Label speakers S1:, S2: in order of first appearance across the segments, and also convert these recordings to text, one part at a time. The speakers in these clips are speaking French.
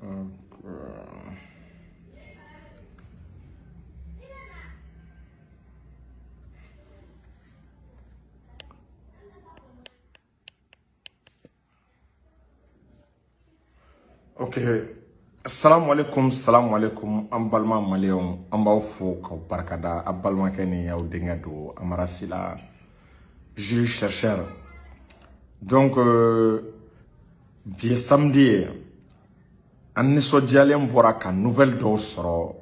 S1: Ok. Salam alaikum, ambalma malion, ambao ka barkada, abalma keni ya udengado, amarasila, juge chercheur. Donc, bien samedi, aniso dialem boraka nouvelle dosro,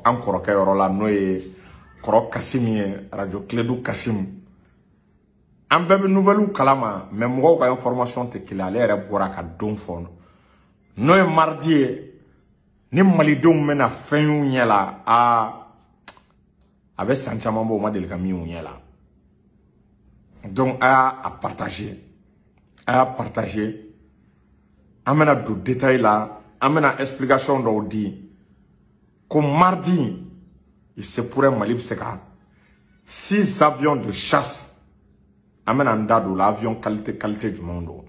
S1: encore que rola noye, koro Kassimie, radio Clédou Kassim. An bɛɛ bɛ nouvelle kalama mais mɔgɔw ka information tɛ kelen ale yɛrɛ bɔra ka don fɔ n'o ye mardi ye ni malidenw bɛna fɛn y'u ɲɛ la a bɛ san caman bɔ o ma deli ka min y'u ɲɛ la donc a y'a partager an bɛna don détail la an bɛna explication dɔw di ko mardi il se pourrait Mali bɛ se ka 6 avions de chasse amena andado l'avion qualité du monde.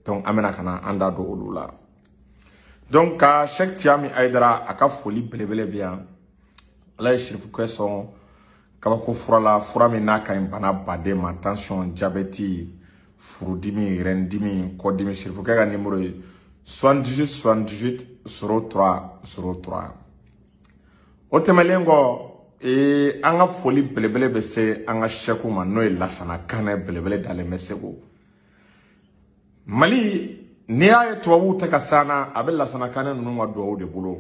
S1: Donc amena kana andado olula. Donc à chaque tiami aidera aka folie belebele bien. Là je suis que son kabako furala furami naka impana bade ma tension diabète furudimi rendimi kodimi shirifuka ga numéro 78 03. Otemelengo anga folie belebele bese anga sheku ma no lasana kana belebele dale mesego Mali ni aye tuwawu teka sana abe lasana kana nunu ma duwawu de bolo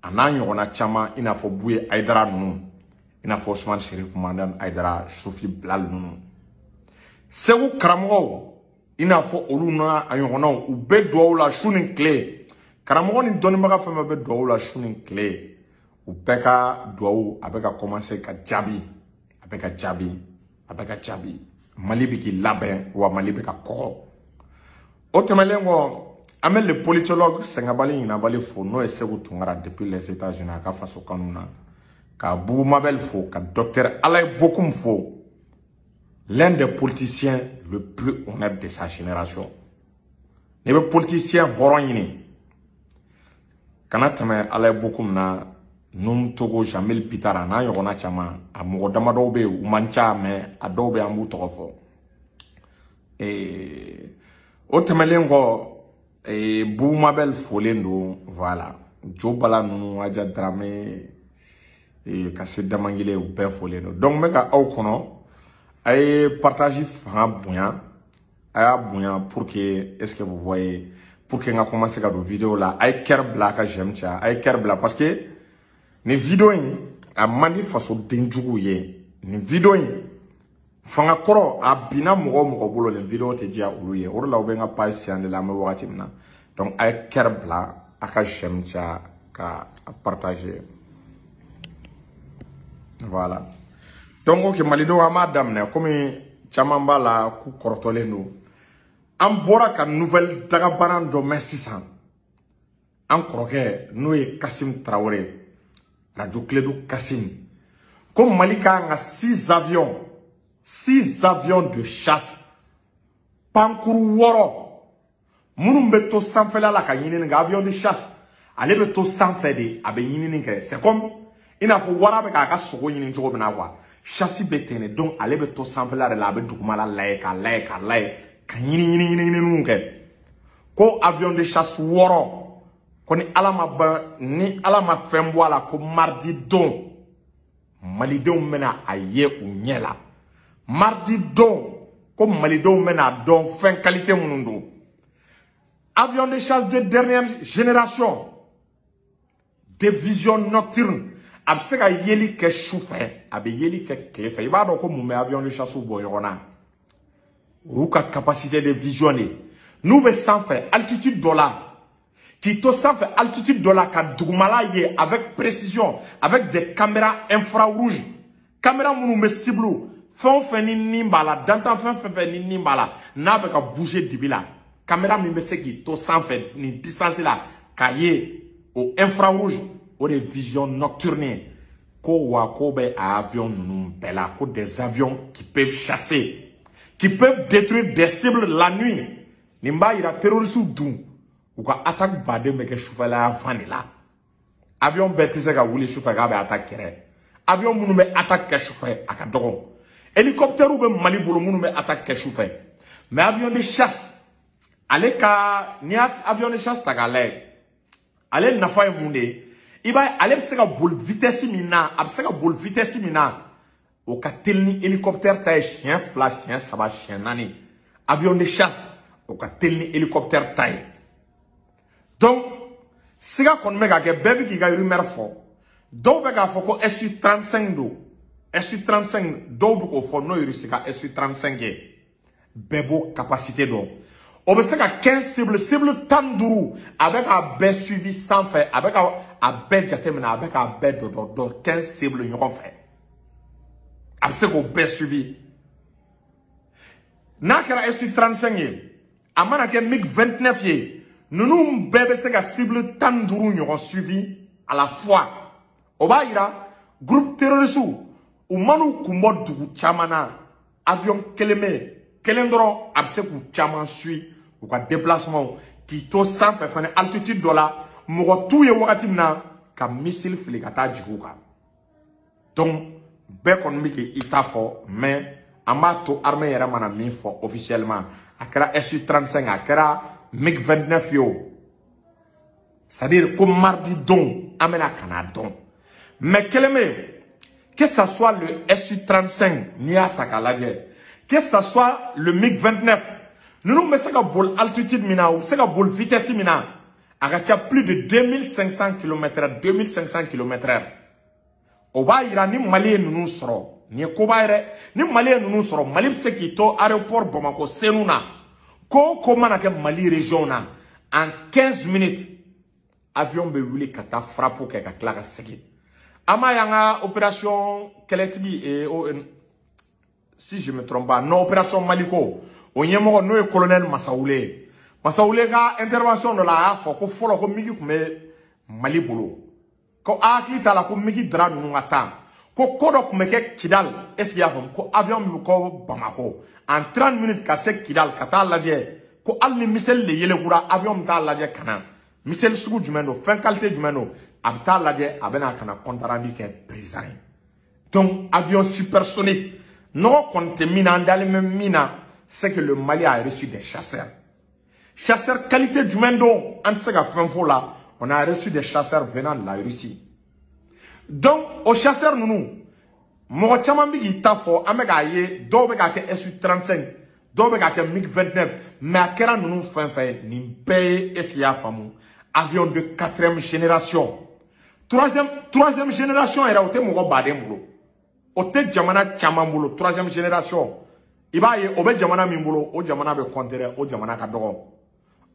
S1: ananyo wana chama inafo buye aidara nunu inafo Ousmane Shérif Mandan aidara Sophie Blal nunu segu karamogo inafo oluna ayona ube duwawu la shunin kle karamogo ni donibaga fema be duwawu la shunin kle ou beka doou abeka commencer ka jabi Mali biki labin ou Mali beka koro otemelengo amel le politologue sengabali inabali fo no esegu tungara depuis les États-Unis ka faso kanuna ka Boubou Mabel fo ka docteur Alain Bokoum fo l'un des politiciens le plus honnête de sa génération ne be politicien horonyini kana tame Alain Bokoum na Num Togo Jamil Pitara na yona chama a mogo damado be u mancha me adobe ambu tofo otemelengo Boubou Mabel folendo voilà jobala nu aja drame kase damangile u be folendo donc meka au kono ay partager fa bunya aya bunya pour que est-ce que vous voyez pour que nga commencer ka do vidéo là ay ker blaka j'aime ça ay ker bla parce que ni vidéo a mani faso denjugu ye ni vidéo fanga koro a bina mogo bolo le vidéo te dia ulu ye orla obenga page la me wakati mna donc ay kerbla aka shemcha ka partager voilà donc ok malido wa madame ne comme chamamba la ku kortoleno am bora ka nouvelle daga banando merci san an kroke no e Kassim Traoré Radio Clédou Kassim. Comme Malika a 6 avions de chasse. Pankuru woro. Mounou beto sanfela la ka yini nga avion de chasse. Ale beto sanfede abe yini nga. C'est comme ina fo wara be ka sogo yini jogo bena wa. Chassis betene donc ale beto sanfela la abe dugumala lae ka yini nga. Ko avion de chasse woro. Koni alama fembo ala ko mardi don Malidon mena aye ou nyela mardi don ko Malidon mena don fin qualité munundo avion de chasse de dernière génération de vision nocturne abseka yeli ke choufe abe yeli ke klefe iba do ko mume avion de chasse ou boyona ou ka capacité de visionner nous be sans faire altitude dollar qui to fait altitude de la Kadoumala avec précision, avec des caméras infrarouges. Caméra mounou me cible, fait ni nimbala, d'antan fait ni nimbala, n'a pas bouger dibila. Caméra me qui to fait ni distance là, cahier au infrarouge, ou des visions nocturnes. Ko wakobe à avion nous bella, ko des avions qui peuvent chasser, qui peuvent détruire des cibles la nuit. Nimba ira terroriste dun ou ka attaque bade meke choufela vanilla. Avion betise ka wuli choufela be attaque kere. Avion munu me attaque choufela aka dogon. Hélicoptère ou be Mali bolo munu me attaque choufela. Mais avion de chasse ale ka ni avion de chasse tagale. Ale nafa e munde. Iba ale se ka bol vitesse mina, ab se ka bol vitesse mina. O ka telni hélicoptère taille chien flash chien saba chien nani. Avion de chasse o ka telni hélicoptère taille. Donc siga kon mega ke bebi ki ga rumeur fo. Do be ga fo ko SU-35 do. SU-35 do bu ko fo no yurisika SU-35 bebo capacité do. On veut que 15 cibles tandourou avec un bel suivi sans fait avec un bel jatemena avec un bel de 15 cibles nous fait avec un bel suivi nakara SU-35 amana ke MiG-29 nous bébé c'est que cible tandourou nous suivi à la fois obaira groupe terroriste ou manu kumbo du chamana avion keleme Kelendro abse ku chaman sui ou ka déplacement qui to sans faire altitude dola mo tout ye wakati na ka missile fili ka ta jiguka donc be kon mi ke itafo mais amato armée yera mana mi fo officiellement akara SU-35 akara MiG-29 yo c'est-à-dire comme mardi don amena kana don mais que ça soit le SU-35 ni ataka ladje que ce soit le MiG-29, nous nous mettons à bol altitude mina ou c'est à bol vitesse mina, à plus de 2500 km/h, 2500 km/h. Au bas ira ni Mali nous soro, ni Kobaire, ni Mali nous soro, Mali c'est qui to aéroport Bamako Senuna, comment na ke Mali région na, en 15 minutes, avion be wuli kata frappe ke ka klara seki. Ama yanga opération Keletigi et si je me trompe pas, non, opération Maliko. On y est mort, nous, le colonel Massaoulé. Massaoulé, a intervention de la AFO, ko folo, ko migi kume Mali bolo. Ko akita la ko migi dra nous attend. Ko kodo kume ke Kidal, est-ce qu'il y a ko avion mi ko Bamako. En 30 minutes, ka se Kidal, kata ladje. Ko alni misel le yele kura, avion mta ladje kana. Misel sugu jumeno, fin qualité jumeno. Abta ladje, abena kana kontarandi ke président. Donc, avion supersonique. Non, quand mina dans même mina, c'est que le Mali a reçu des chasseurs. Chasseurs qualité du mendo, en ce cas, on a reçu des chasseurs venant de la Russie. Donc, aux chasseurs, nous, mon chamambi tafo, amegaye, dobega ke SU-35, dobega ke MiG-29, mais à quel nous fait, ni paye, est-ce qu'il y a famou, avion de 4e génération. Troisième génération, era ote mo badembulo. Ote jamana chamambulo, 3e génération. Ibaye, obe jamana mimbulo, o jamana be kontere, o jamana kadogo.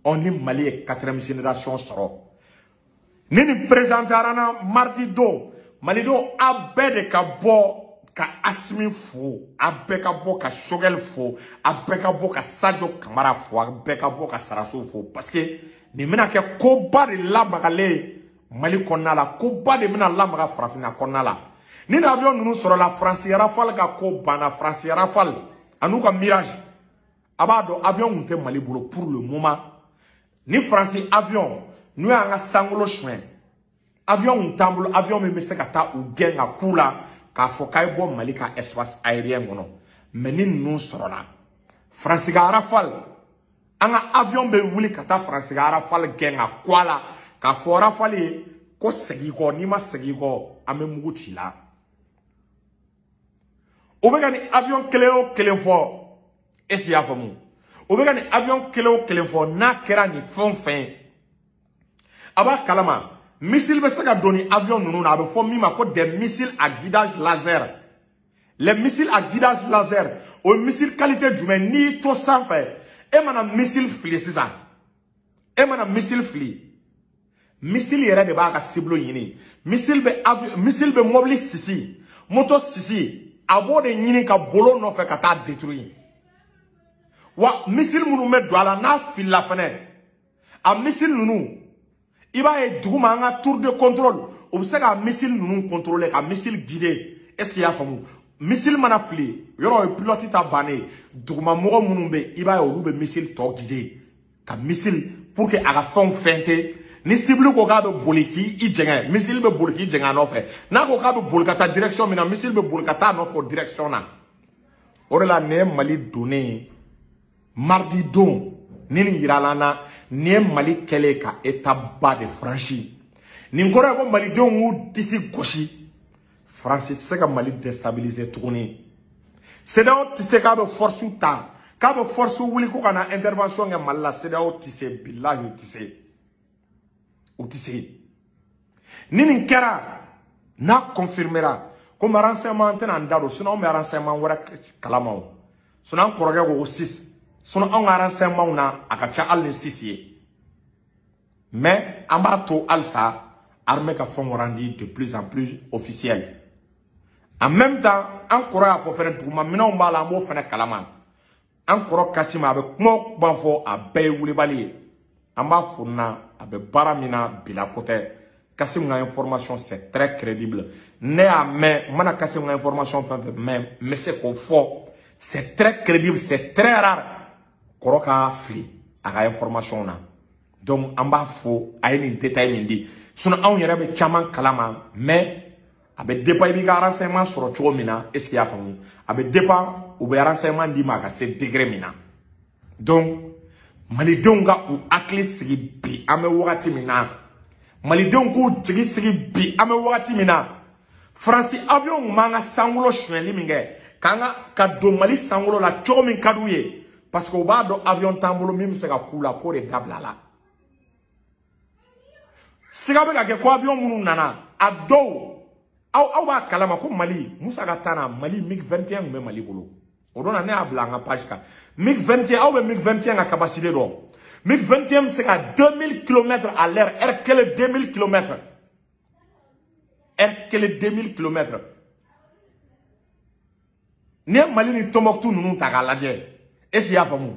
S1: On est Mali 4e génération soro. Nini présentarana mardi do, Mali do abede ka bo, ka Asmi fo, abe ka bo ka Shogel fo, abe ka bo ka Sadio Kamara fo, abe ka bo ka Sarasso fo. Parce que, ni mena ke koba de la bagale, Mali konala, koba de mena la maga frafina konala. Ni avion nous sur la France Rafale ka ko bana France Rafale anu ka Mirage abado avion unte Mali bolo pour le moment ni France avion nous anga sangolo chemin avion untambulo avion me se kata u genga kula ka fokai bo Mali ka espace aérien ngono mais ni nous sur la France Rafale anga avion be wuli kata France Rafale genga kwala ka fo Rafale ko segi ko ni ma segi ko ame mugu chila. Obegani avion kele fo esi ya famu. Obegani avion kele fo na kera ni fin. Aba kalama missile be saka doni avion nunu na be fo mima ko des missiles à guidage laser. Les missiles à guidage laser, au missile qualité du men ni to sans fait. E mana missile fli sisa. E mana missile fli. Missile yere de ba ka ciblo yini. Missile be mobile sisi. Moto sisi. Abo de nyini ka bolo no fe kata détruire. Wa missile munu me do ala na fil la fenêtre. A missile nunu. Iba e duguma nga tour de contrôle. Obseka missile nunu contrôler ka missile guidé. Est-ce qu'il y a famu? Missile mana fli. Yoro e pilote ta bané. Duguma mogo munu be iba e olu be missile to guidé. ka missile pour que aga fond fente ni cible ko ga be boliki i jenga missile be boliki jenga no fe na ko ga be bolkata direction mina missile be bolkata no fo direction na orela ne Mali donné mardi don nini yiralana ne Mali kele ka étape bas de franchi ni ngora ko Mali don ou disi goshi France se ka Mali déstabiliser tourner c'est là où tisse ka be force ta ka be force wuli ko kana intervention nge Mali la c'est là où tisse billahi tisse nini kera na confirmera comme renseignement tena ndado sinon me renseignement wara kalamao sinon koroge go 6 sinon on renseignement na akacha al 6 mais ambato alsa armée ka font rendu de plus en plus officiel en même temps en koroya fo fere duma mina on bala mo fene kalama en koro kasima avec mo banfo a bay wuli bali amba funa abe baramina bila côté Kassim a information, c'est très crédible. Mais mana Kassim a information, mais c'est qu'on faut. C'est très crédible, c'est très rare. Koroka fli, a information na. Donc, en bas faux, a une détail mindi. Sinon, on y aurait chaman kalama, mais, avec débat, il y a un renseignement sur le chomina, est-ce qu'il y a famille? Avec débat, ou bien renseignement d'ima, c'est degré mina. Donc, Malidonga ou aklis bi, ame wakati mina. Malidon ko jigi sigi bi ame wakati mina France avion manga sangulo shweli minge kanga ka do Mali sangulo la chomi kadouye parce que ba do avion tambolo mim se ka kula ko de dablala siga be ka ke ko avion munu nana ado aw ba kalama ko Mali Musa Gatana Mali MiG-21 me Mali bolo odona ne abla nga page ka MiG-21 aw be MiG-21 a capacité do MiG-21 c'est à 2000 km à l'heure. Quel 2000 km. Quel 2000 km. Ni Mali ni tomoktu nunu tagaladje. Est-ce qu'il y a pas mou?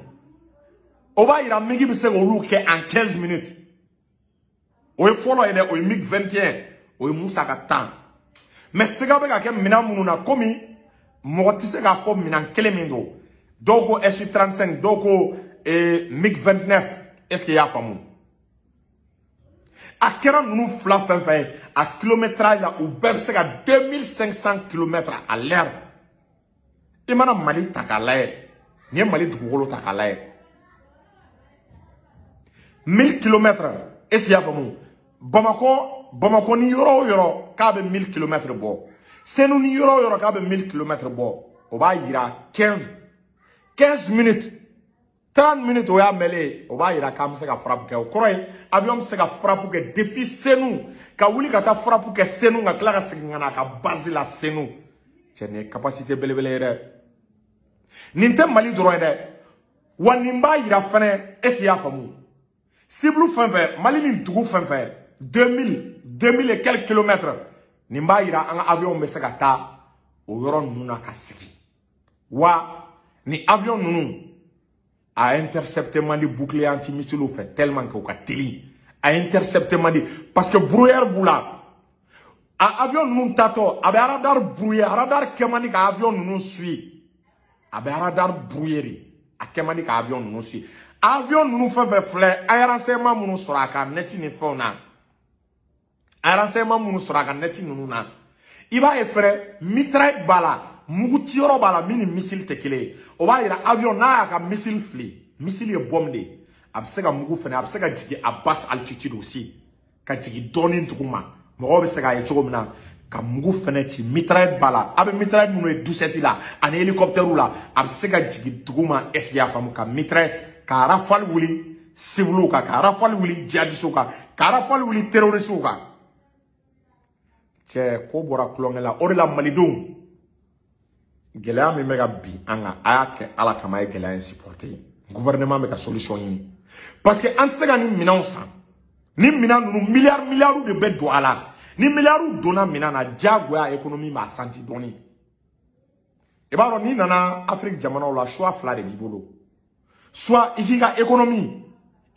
S1: Oba ira migi bise olu ke en 15 minutes. Oye follow ede oye MiG-21. Oye Musa Gatana. Mais c'est que ke mina mununa komi moti se ka fo minan kele mindo. Doko SU-35 doko MiG-29. Est-ce qu'il y a famou? A kera nous fla fait à kilométrage là ou beb c'est à 2500 km à l'heure. Et madame Mali takalaye. Ni Mali dugolo takalaye. 1000 km. Est-ce qu'il y a famou? Bamako ni yoro kabe 1000 km bo. Senu ni yoro kabe 1000 km bo. Oba ira 15 minutes. 30 minutes où il y a mêlé, on va y aller comme ça qu'à frapper. Au croire, avion c'est qu'à frapper depuis Senou, qu'à ouli qu'à frapper que Senou, qu'à clara c'est qu'à baser la Senou. C'est une capacité belle belle. N'inte Mali droit de. Wanimba y a fait est-ce qu'il y a famou. Si blue fin fait, Mali n'y trouve fin fait 2000 et quelques kilomètres. Nimba y a un avion mais c'est qu'à ta au yoron nuna kasiki. Wa ni avion nunu. A intercepté mandi bouclier antimissile fait tellement que ka teli a intercepté mandi parce que brouillard boula a avion nous tato a radar brouillard radar kemani ka avion nous suit a radar brouillé a kemani ka avion nous suit avion nous fait fleur a renseignement nous sera ka neti ni fona a renseignement nous sera ka neti nous na il va faire mitraille bala Muguti yoro bala mini missile tekele. Oba ira avion na ka missile fli. Missile ye bombe. Absega mugu fene absega jigi à basse altitude aussi. Ka jigi doni ntuma. Mo obsega ye chogomna ka mugu fene chi mitraille bala. Abe mitraille muno e 17 la. An hélicoptère la. Absega jigi tuguma esgia famu ka mitraille ka rafale wuli sivlu ka rafale wuli jihadiste ka rafale wuli terroriste ka. Che ko bora klongela orila malidou. Gélaya mi mega bi anga aya ke ala kama e gélaya supporter gouvernement mega solution yi parce que an sega ni minan san ni minan nu milliards de bet do ala ni milliards dona minan na jagoya économie ma santi doni e ba ro ni nana Afrique jamana la choix fla de bibolo soit ikiga économie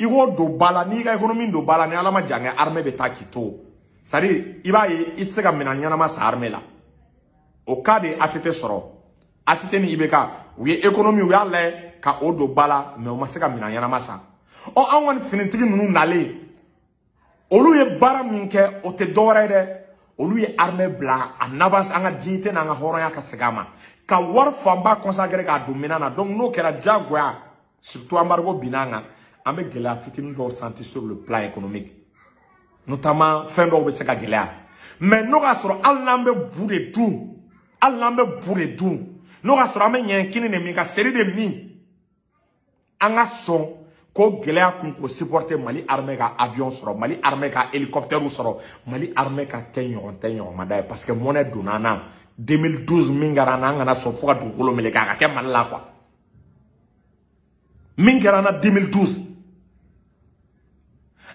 S1: iwo do bala ni ga économie do bala ni ala ma janga armée be takito sari iba yi isega minan nyana ma sa armée la au cas de ATT soro ATT ni ibeka, oui économie oui allait ka odo bala mais on maseka mina yana masa. o anwan finitigi nunu nale olu ye bara minke o te dore de olu ye armée bla en avance anga dignité na nga horonya ka segama ka war famba consacrer ka domina na donc no kera jagoya surtout embargo binanga ambe gela fitini do santé sur le plan économique notamment fin do be se ka gela mais no ga soro allambe bouré tout allambe bouré tout no ga soro ame nyankini ne mi ka série de mi anga son ko gela kun ko supporter Mali armée ka avion soro Mali armée ka hélicoptère soro Mali armée ka tenyon madai parce que monnaie donana 2012 mingarana ngana so foka dukolo meleka ka ke malla quoi mingarana 2012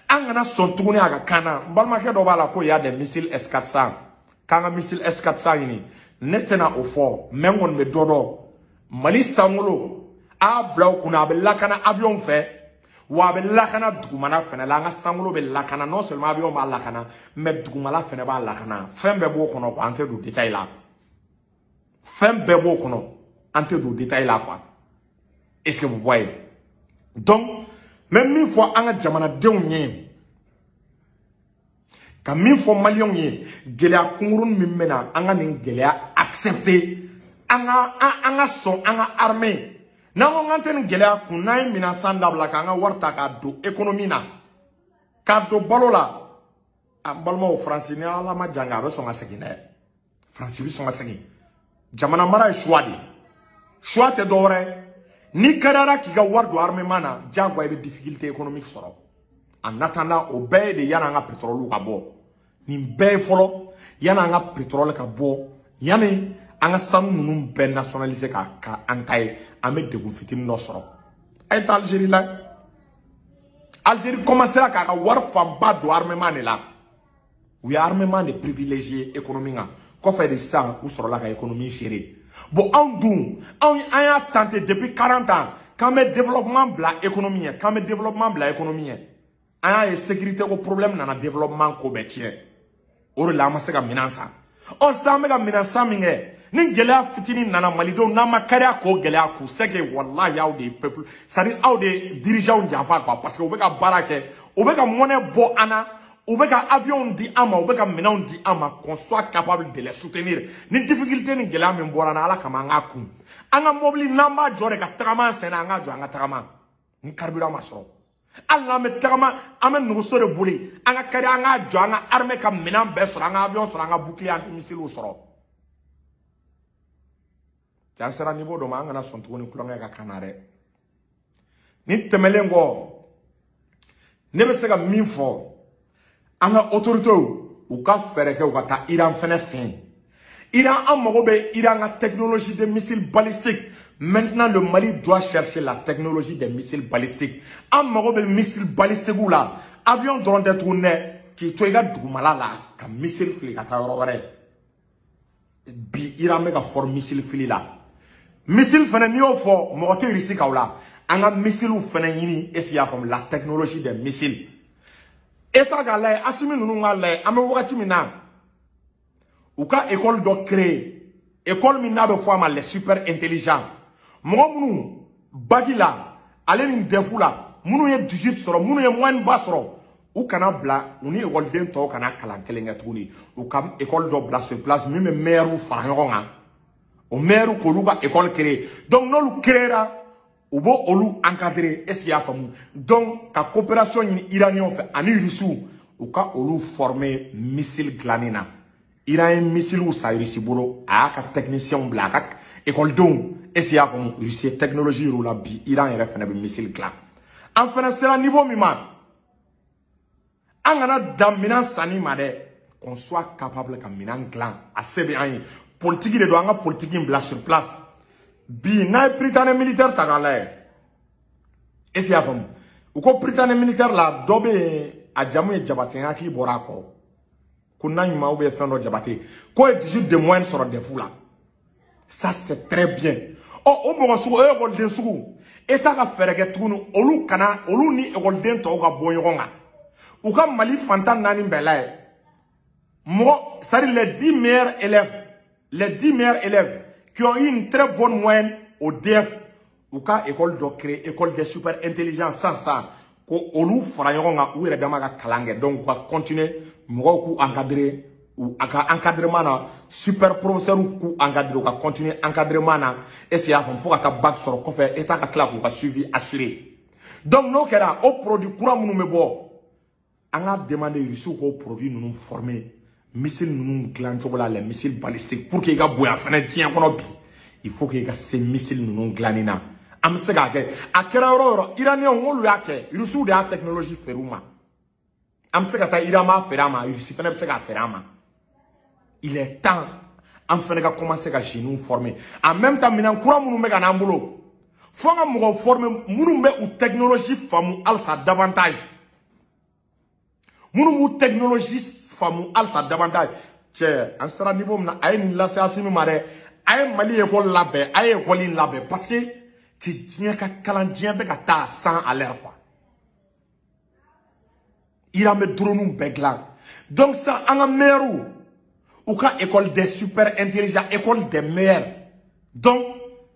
S1: angana son tuguni aga kana mbalma ke do bala ko ya des missiles S400 kanga missile S400 ni netena au fort mengon me dodo Mali sangolo a blau kuna be lakana avion fait wa be lakana dugumana fene la nga sangolo be lakana non seulement avion ba lakana mais dugumala fene ba lakana fembe bo kono ko ante du détail là fembe bo kono ante du détail là quoi est-ce que vous voyez donc même une fois anga jamana deunye ka min fo malion ye gelea kungurun mimena anga nin gelea accepter anga son anga armée na mo ngantene gelea kunay mina sandabla ka anga warta ka do économie na ka do balola ambalmo français ni ala ma janga be so ngasegine français bi so ngasegi jamana mara choix te dore ni karara ki ga wardo armée mana jagwa e difficulté économique soro en attendant au baie de yana nga pétrole ka bo ni baie folo yana nga pétrole ka bo yani anga sanu nunu ben nationalisé ka antai ame de fitine no soro ay ta Algérie la Algérie commencer à ka war famba do armée mana la oui armement de privilégiés économiques ko fait de ça ou soro la ka économie gérée. Bon, on a tenté depuis 40 ans, quand le développement de l'économie, on a une sécurité au problème dans le développement qu'on or la ma sega minansa. On s'en met à minansa minge. Ni gelea fitini nana malido na makaria ko gelea ku sege wallahi yaw des peuples. Ça dit aw des dirigeants java quoi parce que on veut ka barake, on veut ka monnaie bo ana. Ou bien avion dit ama, ou bien maintenant dit ama, qu'on soit capable de les soutenir. Ni difficulté ni gela mi mbora na ala kama ngaku. Anga mobili namba jore ka trama sena anga jo anga trama. Ni carburant masoro. Alla me trama ame nuso de boli. Anga kari anga jo anga armée ka minan besoro anga avion soro anga bouclier anti-missile soro. Tiens sera niveau do ma anga na sontugo ni kulonga ka kanare. Ni temelengo. Nebe sega minfo. Anga autorité ou ka fereke ou ka ta Iran fene fin. Iran a mogobe Iran a technologie de missiles balistiques. Maintenant le Mali doit chercher la technologie des missiles balistiques. A mogobe missiles balistiques ou là avion drone de tourner qui toiga dugumala la ka missile fili ka ta yorore. Bi Iran mega for missile fili la. Missile fene ni o fo mogote risi ka la. Anga missile ou fene yini esi fam la technologie des missiles. État galay asimi nunu ngalay ame wakati mina uka école do créer école mina be forma les super intelligents mo munu bagila ale ni defula munu ye 18 soro munu ye moyenne bas soro u kana bla uni école den to kana kala kelenga tuni uka école do bla sur place même maire ou faronga o maire ko luka école créer donc no lu créera ou bon olu encadré est-ce qu'il y a famu donc ta coopération iranien fait ani rusu ou ka olu former missile glanina iran missile ou sa rusi bolo a ka technicien black école don est-ce qu'il y a famu rusi technologie ou la bi iran est fait missile glan en fait c'est le niveau mima angana damina sani made qu'on soit capable ka minan glan assez bien politique de doanga politique bla sur place bi na Britannique militaire tagala et c'est avant ou ko Britannique militaire la dobe a jamu e jabate akli borako kuna nyuma ou be fendo jabate ko e 18 de moyenne sur des fous ça c'est très bien o mo so e ko den sugu eta ka ferege tunu olu kana olu ni e ko den to ga boyonga ou ka Mali fantan nani mbela mo sari les 10 meilleurs élèves qui ont eu une très bonne moyenne au DF ou qu'à école de créer école des super intelligents sans ça ko olu fara ɲɔgɔn kan u yɛrɛ dama ka kalan kɛ donc ka continuer mɔgɔw k'u encadrer ou a ka encadrement na super professeur k'u encadrer u ka continuer encadrement na est-ce que y'a faamu fo ka taa bac sɔrɔ kɔfɛ état ka tila k'u ka suivi assurer donc n'o kɛra o produit kura minnu bɛ bɔ an ka demander Russie k'o produit ninnu former missile ninnu dilan cogo la les missiles balistiques pour que i ka bonya fana diɲɛ kɔnɔ bi il faut que i ka se missile ninnu dilanni na an bɛ se k'a kɛ a kɛra yɔrɔ o yɔrɔ iraniyɛnw olu y'a kɛ Russiw de y'a technologie feere u ma an bɛ se ka taa Iran b'a feere a ma Russie fana bɛ se k'a feere a ma il est temps an fana ka commencer ka jeunes former en même temps minɛn kura minnu bɛ ka n'an bolo fo an ka mɔgɔw former minnu bɛ u technologie faamu halisa davantage minnu b'u technologie faamu halisa davantage cɛ an sera niveau min na a ye nin lase Asimi ma dɛ a ye Mali école labɛn a ye école in labɛn parce que diɲɛ ka kalan diɲɛ bɛ ka taa 100 à l'heure quoi Iran bɛ drone bɛɛ dilan donc ça an ka maires ou ka école des super intelligents école des meilleurs donc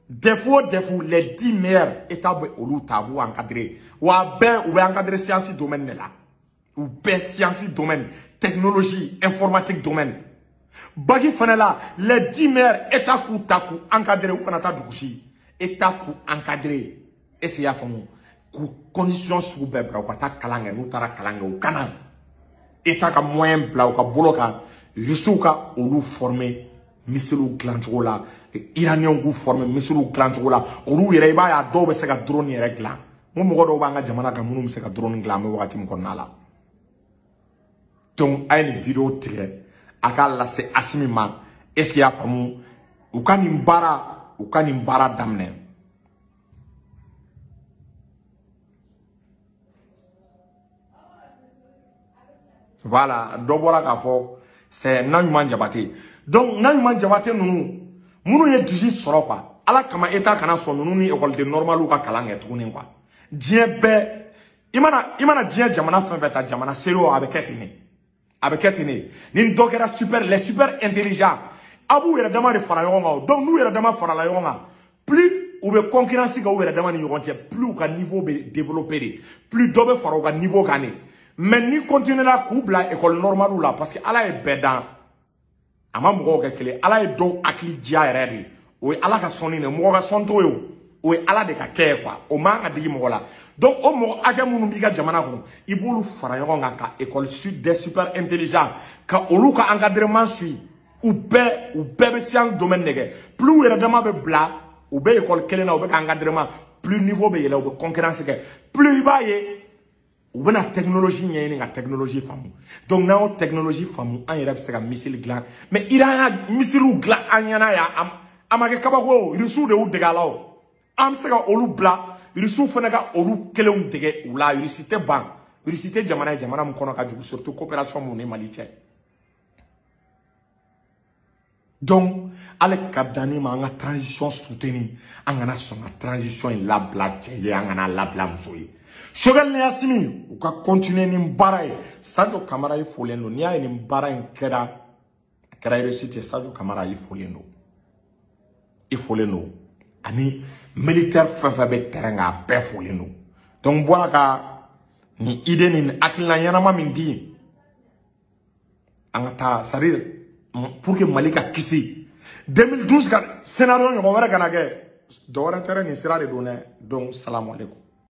S1: défaut les 10 meilleurs état bɛ olu ta b'u encadrer wa bɛɛ u bɛ encadrer science domaine de la ou bɛɛ science domaine technologie informatique domaine bagi fana la les 10 meilleurs état k'u ta k'u encadrer u kana taa dugu si état k'u encadrer est-ce que y'a faamu k'u condition sugu bɛɛ bila u ka taa kalan kɛ n'u taara kalan kɛ u kana état ka moyen bila u ka bolo kan Russiw ka olu former missile dilan cogo la iraniyɛnw k'u former missile dilan cogo la olu yɛrɛ i b'a ye a dɔw bɛ se ka drone yɛrɛ dilan n ko mɔgɔ dɔw b'an ka jamana kan minnu bɛ se ka drone dilan an bɛ wagati min kɔnɔna la donc a ye nin video tigɛ a k'a lase Asimi ma est-ce que y'a faamu u ka nin baara daminɛ voilà dɔ bɔra k'a fɔ c'est Naɲuman Jabate donc Naɲuman Jabate minnu ye 18 sɔrɔ quoi ala kama état kana sɔn ninnu ni école normale ka kalan kɛ tuguni quoi diɲɛ bɛɛ i mana diɲɛ jamana fɛn fɛn ta jamana sérieux a bɛ kɛ ten de a bɛ kɛ ten de ni dɔ kɛra les super intelligents a b'u yɛrɛ dama de fara ɲɔgɔn kan donc n'u yɛrɛ dama farala ɲɔgɔn kan plus u bɛ concurrence kɛ u yɛrɛ dama ni ɲɔgɔn cɛ plus u ka niveau bɛ développer de plus dɔ bɛ fara u ka niveau kan de mais ni continuer la k'u bila école normale la parce que ala ye bɛɛ dan a ma mɔgɔw kɛ kelen ala ye dɔw hakili diya yɛrɛ de o ye ala ka sɔnni de mɔgɔ ka sɔn t'o ye o ye ala de ka kɛ quoi o man ka digi mɔgɔ la donc o mɔgɔ hakɛ minnu b'i ka jamana kɔnɔ i b'olu fara ɲɔgɔn kan ka école des super intelligents ka olu ka encadrement suit u bɛɛ bɛ science domaine de kɛ plus u yɛrɛ dama bɛ bila u bɛ école kelen na u bɛ ka encadrement plus niveau bɛ yɛlɛ u bɛ concurrence kɛ plus i b'a ye u bɛna technologie ɲɛɲini ka technologie faamu donc n'an y'o technologie faamu an yɛrɛ bɛ se ka missile dilan mais Iran y'a missile dilan an ɲɛna yan a ma kɛ kabako Russiw de y'u dege a la o an bɛ se ka olu bila Russiw fana ka olu kelenw dege u la Russie tɛ ban Russie tɛ jamana ye jamana min kɔnɔ ka jugu surtout coopération mun ni Mali cɛ donc ale ka danni ma an ka transition soutenir an kana sɔn ka transition in labila cɛ ye an kana labila muso ye Choguel ni Asimi u ka continuer ni baara ye Sadio Kamara ye folen don n'i y'a ye nin baara in kɛra réussite Sadio Kamara ye folen don ani militaire fɛn fɛn bɛ terrain kan a bɛɛ folen don donc bɔra ka nin idée ni hakilina ɲɛnama min di an ka taa c'est à dire pour que Mali ka kisi 2012 ka scénario ɲɔgɔn wɛrɛ kana kɛ dɔwɛrɛ tɛ nin sira de don dɛ donc salam alaikum